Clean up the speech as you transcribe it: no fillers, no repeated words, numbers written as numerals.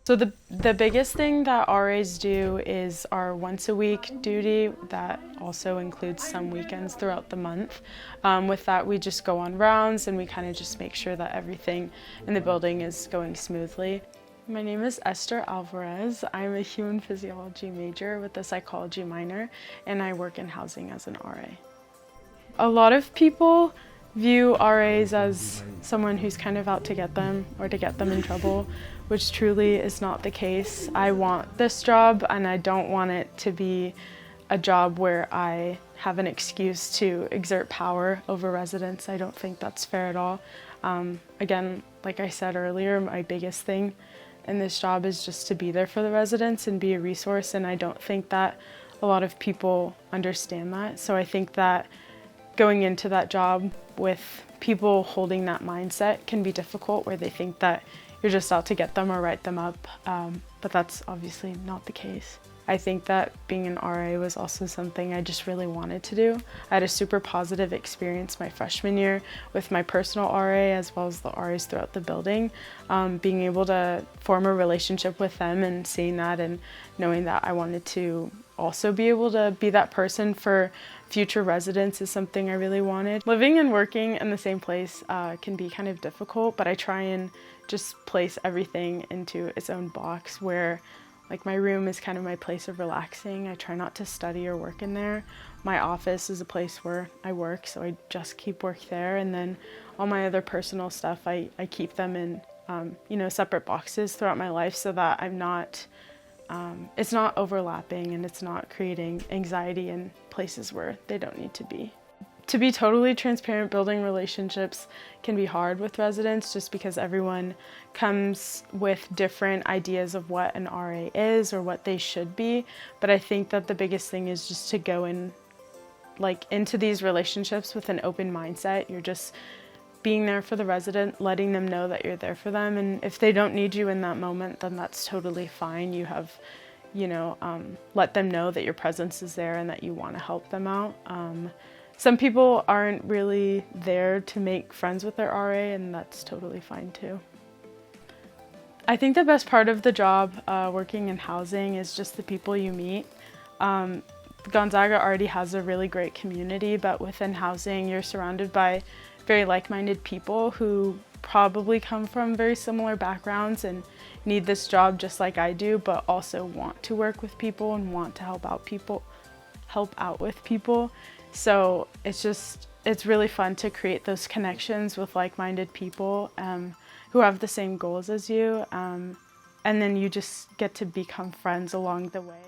So the biggest thing that RAs do is our once a week duty that also includes some weekends throughout the month. With that, we just go on rounds and we kind of just make sure that everything in the building is going smoothly. My name is Esther Alvarez. I'm a human physiology major with a psychology minor, and I work in housing as an RA. A lot of people view RAs as someone who's kind of out to get them or to get them in trouble, which truly is not the case. I want this job and I don't want it to be a job where I have an excuse to exert power over residents. I don't think that's fair at all. Again, like I said earlier, my biggest thing in this job is just to be there for the residents and be a resource, and I don't think that a lot of people understand that. So I think that going into that job with people holding that mindset can be difficult, where they think that you're just out to get them or write them up, but that's obviously not the case. I think that being an RA was also something I just really wanted to do. I had a super positive experience my freshman year with my personal RA as well as the RAs throughout the building. Being able to form a relationship with them and seeing that and knowing that I wanted to also be able to be that person for future residents is something I really wanted. Living and working in the same place can be kind of difficult, but I try and just place everything into its own box where like my room is kind of my place of relaxing. I try not to study or work in there. My office is a place where I work, so I just keep work there. And then all my other personal stuff, I keep them in separate boxes throughout my life so that I'm not, it's not overlapping and it's not creating anxiety in places where they don't need to be. To be totally transparent, building relationships can be hard with residents just because everyone comes with different ideas of what an RA is or what they should be. But I think that the biggest thing is just to go into these relationships with an open mindset. You're just being there for the resident, letting them know that you're there for them. And if they don't need you in that moment, then that's totally fine. You have, let them know that your presence is there and that you want to help them out. Some people aren't really there to make friends with their RA, and that's totally fine too. I think the best part of the job working in housing is just the people you meet. Gonzaga already has a really great community, but within housing you're surrounded by very like-minded people who probably come from very similar backgrounds and need this job just like I do, but also want to work with people and want to help out with people. So it's really fun to create those connections with like-minded people who have the same goals as you, and then you just get to become friends along the way.